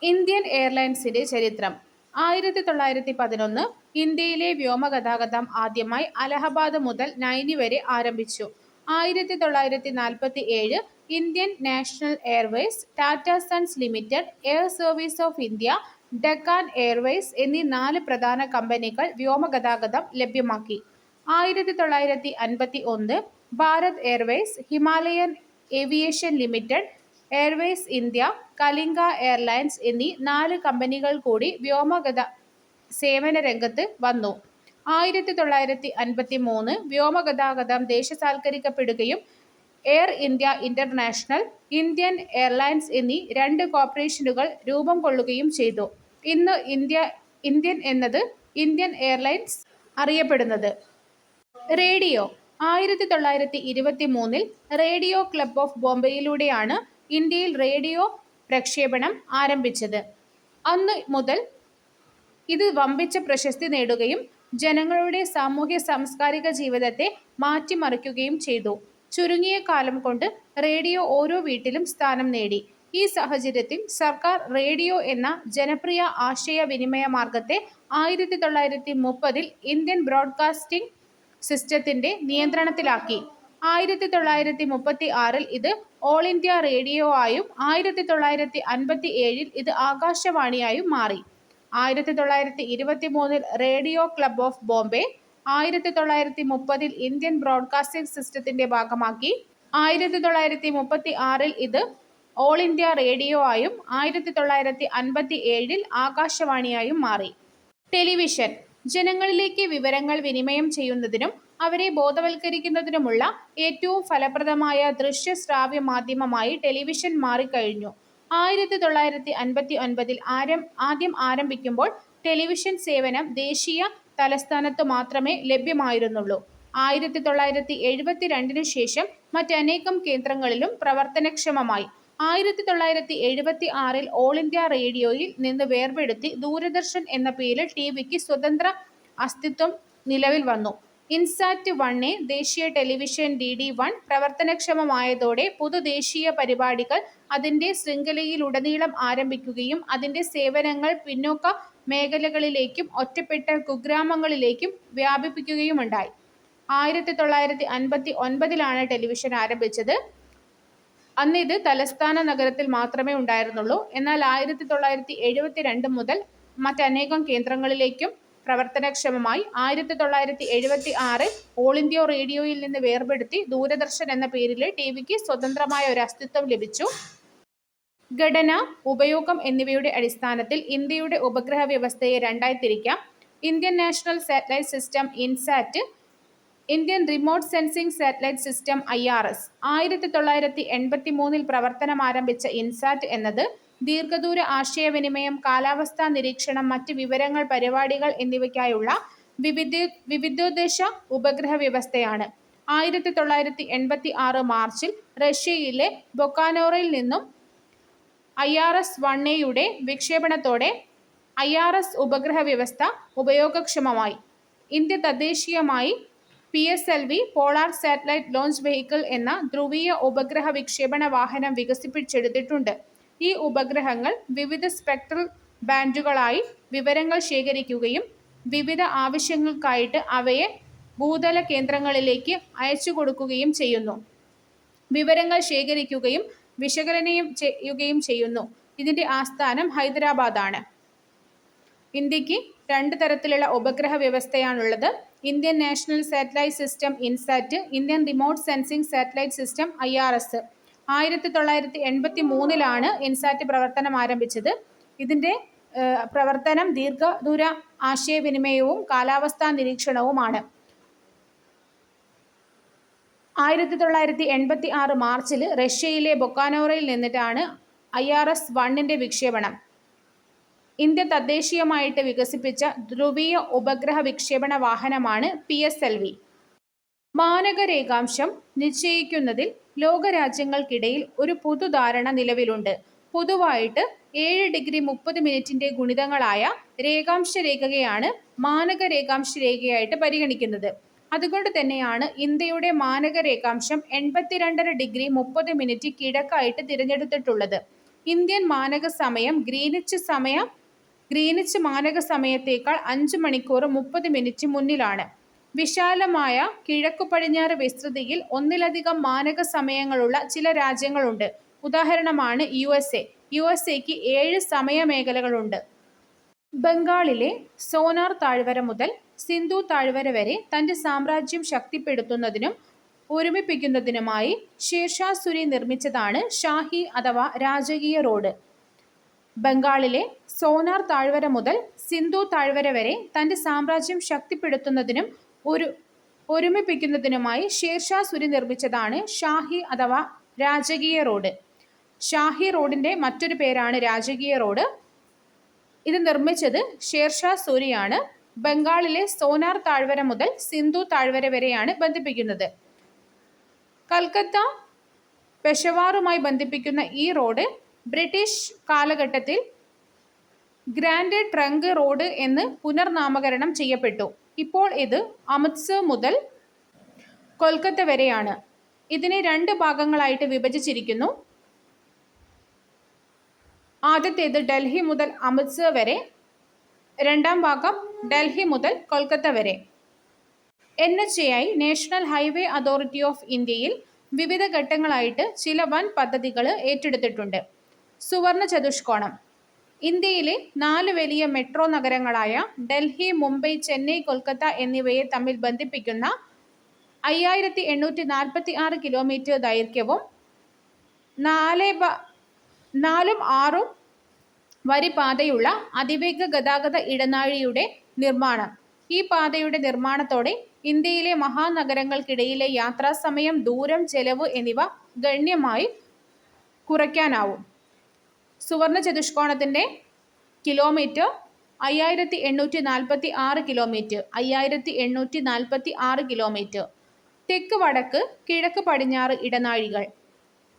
Indian എയർലൈൻസിന്റെ ചരിത്രം 1911 ഇന്ത്യയിലെ വ്യോമഗതാഗതം ആദ്യമായി അലഹബാദ് മുതൽ നൈനി വരെ ആരംഭിച്ചു. 1947 Indian national airways, Tata sons limited, air service of India, Deccan airways എന്നീ 4 പ്രധാന കമ്പനികൾ വ്യോമഗതാഗതം ലഭ്യമാക്കി. 1951 Bharat airways, Himalayan aviation limited, airways India, Kalinga airlines എന്നീ 4 കമ്പനികൾ കൂടി സേവന രംഗത്ത് വന്നു. 1953 വ്യോമഗതാഗതം ദേശസാൽക്കരിക്കപ്പെടുകയും air India international, Indian airlines എന്നീ 2 കോർപ്പറേഷനുകൾ രൂപം കൊള്ളുകയും ചെയ്തു. ഇന്ന് ഇന്ത്യൻ എന്നത് ഇന്ത്യൻ എയർലൈൻസ് അറിയപ്പെടുന്നത്. റേഡിയോ 1923 റേഡിയോ ക്ലബ് ഓഫ് ബോംബെയിലൂടെയാണ് ഇന്ത്യയിൽ റേഡിയോ പ്രക്ഷേപണം ആരംഭിച്ചത്. അന്നു മുതൽ ഇത് വമ്പിച്ച പ്രശസ്തി നേടുകയും ജനങ്ങളുടെ സാമൂഹ്യ സാംസ്കാരിക ജീവിതത്തെ മാറ്റിമറിക്കുകയും ചെയ്തു. ചുരുങ്ങിയ കാലം കൊണ്ട് റേഡിയോ ഓരോ വീട്ടിലും സ്ഥാനം നേടി. ഈ സാഹചര്യത്തിൽ സർക്കാർ റേഡിയോ എന്ന ജനപ്രിയ ആശയവിനിമയ മാർഗത്തെ 1930 ഇന്ത്യൻ ബ്രോഡ്കാസ്റ്റിംഗ് സിസ്റ്റത്തിന്റെ നിയന്ത്രണത്തിലാക്കി. 1936 ഇത് ഓൾ ഇന്ത്യ റേഡിയോ ആയും 1957 ഇത് ആകാശവാണിയായും മാറി. 1923 radio club of Bombay 1930 Indian broadcasting സിസ്റ്റത്തിന്റെ ഭാഗമാക്കി. 1936 ഇത് ഓൾ ഇന്ത്യ റേഡിയോ ആയും 1957 ആകാശവാണിയായും മാറി. ടെലിവിഷൻ ജനങ്ങളിലേക്ക് വിവരങ്ങൾ വിനിമയം ചെയ്യുന്നതിനും അവരെ ബോധവൽക്കരിക്കുന്നതിനുമുള്ള ഏറ്റവും ഫലപ്രദമായ ദൃശ്യ-ശ്രാവ്യ മാധ്യമമായി ടെലിവിഷൻ മാറിക്കഴിഞ്ഞു. 1959 ആദ്യം ആരംഭിക്കുമ്പോൾ ടെലിവിഷൻ സേവനം ദേശീയ തലസ്ഥാനത്തു മാത്രമേ ലഭ്യമായിരുന്നുള്ളൂ. 1972 ശേഷം മറ്റനേകം കേന്ദ്രങ്ങളിലും പ്രവർത്തനക്ഷമമായി. 1976 ഓൾ ഇന്ത്യ റേഡിയോയിൽ നിന്ന് വേർപെടുത്തി ദൂരദർശൻ എന്ന പേരിൽ ടിവിക്ക് സ്വതന്ത്ര അസ്തിത്വം നിലവിൽ വന്നു. ഇൻസാറ്റ് 1 ദേശീയ ടെലിവിഷൻ DD1 പ്രവർത്തനക്ഷമമായതോടെ പൊതുദേശീയ പരിപാടികൾ അതിന്റെ ശൃംഖലയിലുടനീളം ആരംഭിക്കുകയും അതിന്റെ സേവനങ്ങൾ പിന്നോക്ക മേഖലകളിലേക്കും ഒറ്റപ്പെട്ട കുഗ്രാമങ്ങളിലേക്കും വ്യാപിപ്പിക്കുകയുമുണ്ടായി. 1959 ടെലിവിഷൻ ആരംഭിച്ചത്. അന്ന് ഇത് തലസ്ഥാന നഗരത്തിൽ മാത്രമേ ഉണ്ടായിരുന്നുള്ളൂ. എന്നാൽ 1972 മുതൽ മറ്റനേകം കേന്ദ്രങ്ങളിലേക്കും പ്രവർത്തനക്ഷമമായി. 1976 ഓൾ ഇന്ത്യ റേഡിയോയിൽ നിന്ന് വേർപെടുത്തി ദൂരദർശൻ എന്ന പേരിലെ ടിവിക്ക് സ്വതന്ത്രമായ ഒരു അസ്തിത്വം ലഭിച്ചു. ഘടന, ഉപയോഗം എന്നിവയുടെ അടിസ്ഥാനത്തിൽ ഇന്ത്യയുടെ ഉപഗ്രഹ വ്യവസ്ഥയെ രണ്ടായി തിരിക്കാം. Indian national satellite system INSAT, Indian remote sensing satellite system IRS. 1983 പ്രവർത്തനമാരംഭിച്ച ഇൻസാറ്റ് എന്നത് ദീർഘദൂര ആശയവിനിമയം, കാലാവസ്ഥാ നിരീക്ഷണം, മറ്റ് വിവരങ്ങൾ, പരിപാടികൾ എന്നിവയ്ക്കായുള്ള വിവിധോദ്ദേശ ഉപഗ്രഹ വ്യവസ്ഥയാണ്. 1986 മാർച്ചിൽ റഷ്യയിലെ ബൊക്കാനോറിൽ നിന്നും IRS-1 യുടെ വിക്ഷേപണത്തോടെ IRS ഉപഗ്രഹ വ്യവസ്ഥ ഉപയോഗക്ഷമമായി. ഇന്ത്യ തദ്ദേശീയമായി PSLV polar satellite launch vehicle എന്ന ധ്രുവീയ ഉപഗ്രഹ വിക്ഷേപണ വാഹനം വികസിപ്പിച്ചെടുത്തിട്ടുണ്ട്. ഈ ഉപഗ്രഹങ്ങൾ വിവിധ സ്പെക്ട്രൽ ബാൻഡുകളായി വിവരങ്ങൾ ശേഖരിക്കുകയും വിവിധ ആവശ്യങ്ങൾക്കായിട്ട് അവയെ ഭൂതല കേന്ദ്രങ്ങളിലേക്ക് അയച്ചുകൊടുക്കുകയും ചെയ്യുന്നു. വിവരങ്ങൾ ശേഖരിക്കുകയും വിശകലനം ചെയ്യുകയും ചെയ്യുന്നു. ഇതിന്റെ ആസ്ഥാനം ഹൈദരാബാദാണ്. ഇന്ത്യക്ക് 2 തരത്തിലുള്ള ഉപഗ്രഹ വ്യവസ്ഥയാണുള്ളത്. Indian national satellite system INSAT, Indian remote sensing satellite system IRS. 1983 INSAT പ്രവർത്തനം ആരംഭിച്ചത്. ഇതിന്റെ പ്രവർത്തനം ദീർഘദൂര ആശയവിനിമയവും കാലാവസ്ഥാ നിരീക്ഷണവുമാണ്. 1986 മാർച്ചിൽ റഷ്യയിലെ ബൊക്കാനോറയിൽ നിന്നിട്ടാണ് IRS-1 വിക്ഷേപണം. ഇന്ത്യ തദ്ദേശീയമായിട്ട് വികസിപ്പിച്ച ധ്രുവീയ ഉപഗ്രഹ വിക്ഷേപണ വാഹനമാണ് PSLV. മാനക രേഖാംശം നിശ്ചയിക്കുന്നതിൽ ലോകരാജ്യങ്ങൾക്കിടയിൽ ഒരു പൊതുധാരണ നിലവിലുണ്ട്. പൊതുവായിട്ട് 7 ഡിഗ്രി 30 മിനിറ്റിന്റെ ഗുണിതങ്ങളായ രേഖാംശ രേഖയാണ് മാനക രേഖാംശ രേഖയായിട്ട് പരിഗണിക്കുന്നത്. അതുകൊണ്ട് തന്നെയാണ് ഇന്ത്യയുടെ മാനക രേഖാംശം 82.5 ഡിഗ്രി 30 മിനിറ്റ് കിഴക്കായിട്ട് തിരഞ്ഞെടുത്തിട്ടുള്ളത്. ഇന്ത്യൻ മാനക സമയം ഗ്രീനിച്ച് മാനക സമയത്തേക്കാൾ 5 മണിക്കൂർ 30 മിനിറ്റ് മുന്നിലാണ്. വിശാലമായ കിഴക്കു പടിഞ്ഞാറ് വിസ്തൃതിയിൽ ഒന്നിലധികം മാനക സമയങ്ങളുള്ള ചില രാജ്യങ്ങളുണ്ട്. ഉദാഹരണമാണ് USA. USAക്ക് 7 സമയമേഖലകളുണ്ട്. ബംഗാളിലെ സോനാർ താഴ്വര മുതൽ സിന്ധു താഴ്വര വരെ തന്റെ സാമ്രാജ്യം ശക്തിപ്പെടുത്തുന്നതിനും ഒരുമിപ്പിക്കുന്നതിനുമായി ഷേർഷാ സൂരി നിർമ്മിച്ചതാണ് ഷാഹി അഥവാ രാജകീയ റോഡ്. ബംഗാളിലെ സോനാർ താഴ്വര മുതൽ സിന്ധു താഴ്വര വരെ തന്റെ സാമ്രാജ്യം ശക്തിപ്പെടുത്തുന്നതിനും ഒരുമിപ്പിക്കുന്നതിനുമായി ഷേർഷാ സൂരി നിർമ്മിച്ചതാണ് ഷാഹി അഥവാ രാജകീയ റോഡ്. ഷാഹി റോഡിന്റെ മറ്റൊരു പേരാണ് രാജകീയ റോഡ്. ഇത് നിർമ്മിച്ചത് ഷേർഷാ സൂരിയാണ്. ബംഗാളിലെ സോനാർ താഴ്വര മുതൽ സിന്ധു താഴ്വര വരെയാണ് ബന്ധിപ്പിക്കുന്നത്. കൽക്കത്ത പെഷവാറുമായി ബന്ധിപ്പിക്കുന്ന ഈ റോഡ് ബ്രിട്ടീഷ് കാലഘട്ടത്തിൽ ഗ്രാൻഡ് ട്രങ്ക് റോഡ് എന്ന് പുനർനാമകരണം ചെയ്യപ്പെട്ടു. ഇപ്പോൾ ഇത് അമൃത്സർ മുതൽ കൊൽക്കത്ത വരെയാണ്. ഇതിനെ 2 ഭാഗങ്ങളായിട്ട് വിഭജിച്ചിരിക്കുന്നു. ആദ്യത്തേത് ഡൽഹി മുതൽ അമൃത്സർ വരെ, രണ്ടാം ഭാഗം ഡൽഹി മുതൽ കൊൽക്കത്ത വരെ. NHAI national highway authority of ഇന്ത്യയിൽ വിവിധ ഘട്ടങ്ങളായിട്ട് ചില വൻ പദ്ധതികൾ ഏറ്റെടുത്തിട്ടുണ്ട്. സുവർണ ചതുഷ്കോണം ഇന്ത്യയിലെ 4 വലിയ മെട്രോ നഗരങ്ങളായ ഡൽഹി, മുംബൈ, ചെന്നൈ, കൊൽക്കത്ത എന്നിവയെ തമ്മിൽ ബന്ധിപ്പിക്കുന്ന 5846 കിലോമീറ്റർ ദൈർഘ്യവും 4-6 വരി പാതയുള്ള അതിവേഗ ഗതാഗത ഇടനാഴിയുടെ നിർമ്മാണം. ഈ പാതയുടെ നിർമ്മാണത്തോടെ ഇന്ത്യയിലെ മഹാനഗരങ്ങൾക്കിടയിലെ യാത്രാസമയം, ദൂരം, ചെലവ് എന്നിവ ഗണ്യമായി കുറയ്ക്കാനാവും. സുവർണ ചതുഷ്കോണത്തിന്റെ കിലോമീറ്റർ 5846 കിലോമീറ്റർ. 5846 കിലോമീറ്റർ. തെക്ക് വടക്ക് കിഴക്ക് പടിഞ്ഞാറ് ഇടനാഴികൾ.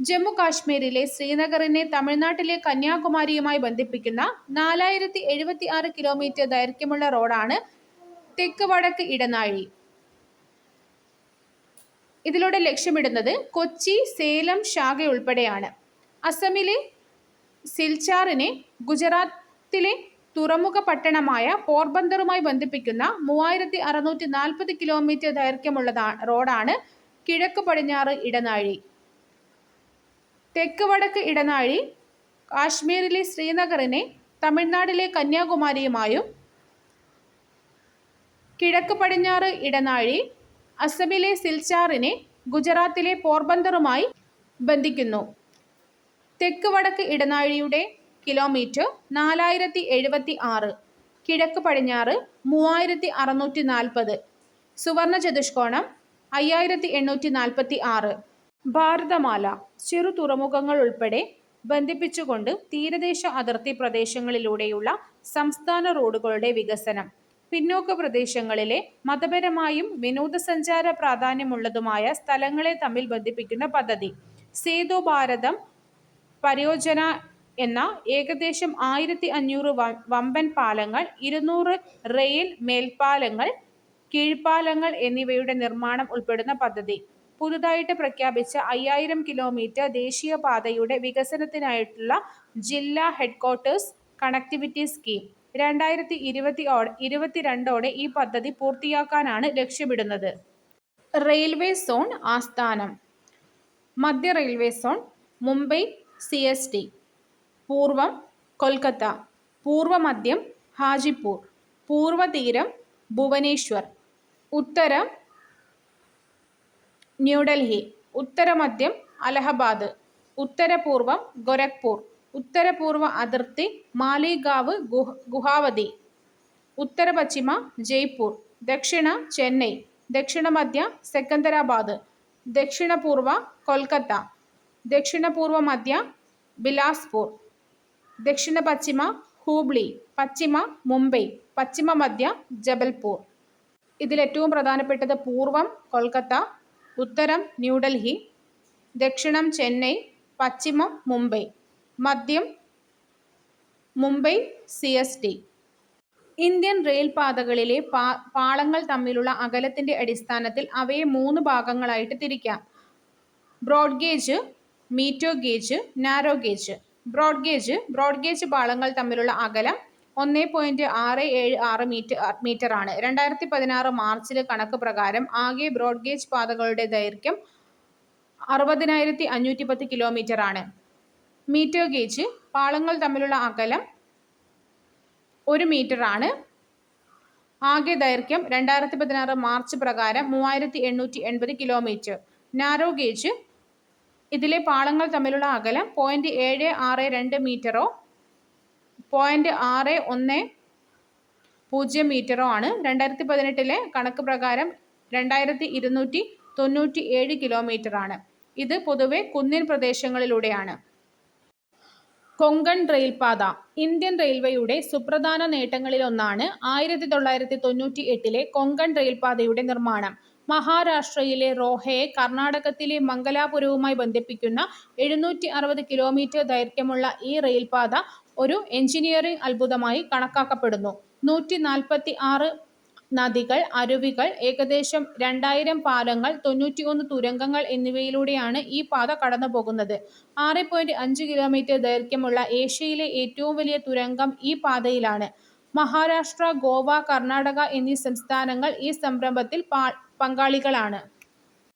ജമ്മു കാശ്മീരിലെ ശ്രീനഗറിനെ തമിഴ്നാട്ടിലെ കന്യാകുമാരിയുമായി ബന്ധിപ്പിക്കുന്ന 4076 കിലോമീറ്റർ ദൈർഘ്യമുള്ള റോഡാണ് തെക്ക് വടക്ക് ഇടനാഴി. ഇതിലൂടെ ലക്ഷ്യമിടുന്നത് കൊച്ചി, സേലം ശാഖയുൾപ്പെടെയാണ്. അസമിലെ സിൽച്ചാറിനെ ഗുജറാത്തിലെ തുറമുഖ പട്ടണമായ പോർബന്തറുമായി ബന്ധിപ്പിക്കുന്ന 3640 കിലോമീറ്റർ ദൈർഘ്യമുള്ള റോഡാണ് കിഴക്ക് പടിഞ്ഞാറ് ഇടനാഴി. തെക്ക് വടക്ക് ഇടനാഴി കാശ്മീരിലെ ശ്രീനഗറിനെ തമിഴ്നാട്ടിലെ കന്യാകുമാരിയുമായും, കിഴക്ക് പടിഞ്ഞാറ് ഇടനാഴി അസമിലെ സിൽച്ചാറിനെ ഗുജറാത്തിലെ പോർബന്തറുമായി ബന്ധിക്കുന്നു. തെക്ക് വടക്ക് ഇടനാഴിയുടെ കിലോമീറ്റർ 4076, കിഴക്ക് പടിഞ്ഞാറ് 3640. സുവർണ ചതുഷ്കോണം 5846. ഭാരതമാല ചെറു തുറമുഖങ്ങൾ ഉൾപ്പെടെ ബന്ധിപ്പിച്ചുകൊണ്ട് തീരദേശ അതിർത്തി പ്രദേശങ്ങളിലൂടെയുള്ള സംസ്ഥാന റോഡുകളുടെ വികസനം. പിന്നോക്ക പ്രദേശങ്ങളിലെ മതപരമായും വിനോദസഞ്ചാര പ്രാധാന്യമുള്ളതുമായ സ്ഥലങ്ങളെ തമ്മിൽ ബന്ധിപ്പിക്കുന്ന പദ്ധതി. സേതു ഭാരതം പരിയോജന എന്ന ഏകദേശം 1500 വമ്പൻ പാലങ്ങൾ, 200 റെയിൽ മേൽപ്പാലങ്ങൾ, കീഴ്പ്പാലങ്ങൾ എന്നിവയുടെ നിർമ്മാണം ഉൾപ്പെടുന്ന പദ്ധതി. പുതുതായിട്ട് പ്രഖ്യാപിച്ച 5000 കിലോമീറ്റർ ദേശീയപാതയുടെ വികസനത്തിനായിട്ടുള്ള ജില്ലാ ഹെഡ്ക്വാർട്ടേഴ്സ് കണക്ടിവിറ്റി സ്കീം. 2022 ഈ പദ്ധതി പൂർത്തിയാക്കാനാണ് ലക്ഷ്യമിടുന്നത്. റെയിൽവേ സോൺ ആസ്ഥാനം. മധ്യ റെയിൽവേ സോൺ മുംബൈ CST. പൂർവം കൊൽക്കത്ത. പൂർവമധ്യം ഹാജിപ്പൂർ. പൂർവതീരം ഭുവനേശ്വർ. ഉത്തരം ന്യൂഡൽഹി. ഉത്തരമധ്യം അലഹബാദ്. ഉത്തരപൂർവം ഗോരഖ്പൂർ. ഉത്തരപൂർവ അതിർത്തി മാലിഗാവ് ഗുവാഹത്തി. ഉത്തരപശ്ചിമ ജയ്പൂർ. ദക്ഷിണ ചെന്നൈ. ദക്ഷിണമധ്യ സെക്കന്ദരാബാദ്. ദക്ഷിണപൂർവ കൊൽക്കത്ത. ദക്ഷിണപൂർവ മധ്യ ബിലാസ്പൂർ. ദക്ഷിണ പശ്ചിമ ഹൂബ്ലി. പശ്ചിമ മുംബൈ. പശ്ചിമ മധ്യ ജബൽപൂർ. ഇതിലേറ്റവും പ്രധാനപ്പെട്ടത് പൂർവം കൊൽക്കത്ത, ഉത്തരം ന്യൂഡൽഹി, ദക്ഷിണം ചെന്നൈ, പശ്ചിമം മുംബൈ, മധ്യം മുംബൈ CST. ഇന്ത്യൻ റെയിൽ പാതകളിലെ പാളങ്ങൾ തമ്മിലുള്ള അകലത്തിന്റെ അടിസ്ഥാനത്തിൽ അവയെ 3 ഭാഗങ്ങളായിട്ട് തിരിക്കാം. Broad gauge, metre gauge, narrow gauge. Broad gauge പാളങ്ങൾ തമ്മിലുള്ള അകലം 1.676 മീറ്ററാണ്. 2016 മാർച്ചിലെ കണക്ക് പ്രകാരം ആകെ ബ്രോഡ് ഗേജ് പാതകളുടെ ദൈർഘ്യം 60,510 കിലോമീറ്റർ ആണ്. മീറ്റർ ഗേജ് പാളങ്ങൾ തമ്മിലുള്ള അകലം 1 മീറ്ററാണ്. ആകെ ദൈർഘ്യം 2016 മാർച്ച് പ്രകാരം 3,880 കിലോമീറ്റർ. നാരോ ഗേജ് ഇതിലെ പാളങ്ങൾ തമ്മിലുള്ള അകലം 0.762 മീറ്ററോ 0.610 മീറ്ററോ ആണ്. 2018 കണക്ക് പ്രകാരം 2,297 കിലോമീറ്റർ ആണ്. ഇത് പൊതുവെ കുന്നിൻ പ്രദേശങ്ങളിലൂടെയാണ്. കൊങ്കൺ റെയിൽപാത ഇന്ത്യൻ റെയിൽവേയുടെ സുപ്രധാന നേട്ടങ്ങളിലൊന്നാണ് 1998 കൊങ്കൺ റെയിൽപാതയുടെ നിർമ്മാണം. മഹാരാഷ്ട്രയിലെ റോഹയെ കർണാടകത്തിലെ മംഗലാപുരവുമായി ബന്ധിപ്പിക്കുന്ന 760 കിലോമീറ്റർ ദൈർഘ്യമുള്ള ഈ റെയിൽപാത ഒരു എഞ്ചിനീയറിംഗ് അത്ഭുതമായി കണക്കാക്കപ്പെടുന്നു. 146 നദികൾ, അരുവികൾ, ഏകദേശം 2000 പാലങ്ങൾ, 91 തുരങ്കങ്ങൾ എന്നിവയിലൂടെയാണ് ഈ പാത കടന്നുപോകുന്നത്. 6.5 കിലോമീറ്റർ ദൈർഘ്യമുള്ള ഏഷ്യയിലെ ഏറ്റവും വലിയ തുരങ്കം ഈ പാതയിലാണ്. മഹാരാഷ്ട്ര, ഗോവ, കർണാടക എന്നീ സംസ്ഥാനങ്ങൾ ഈ സംരംഭത്തിൽ പങ്കാളികളാണ്.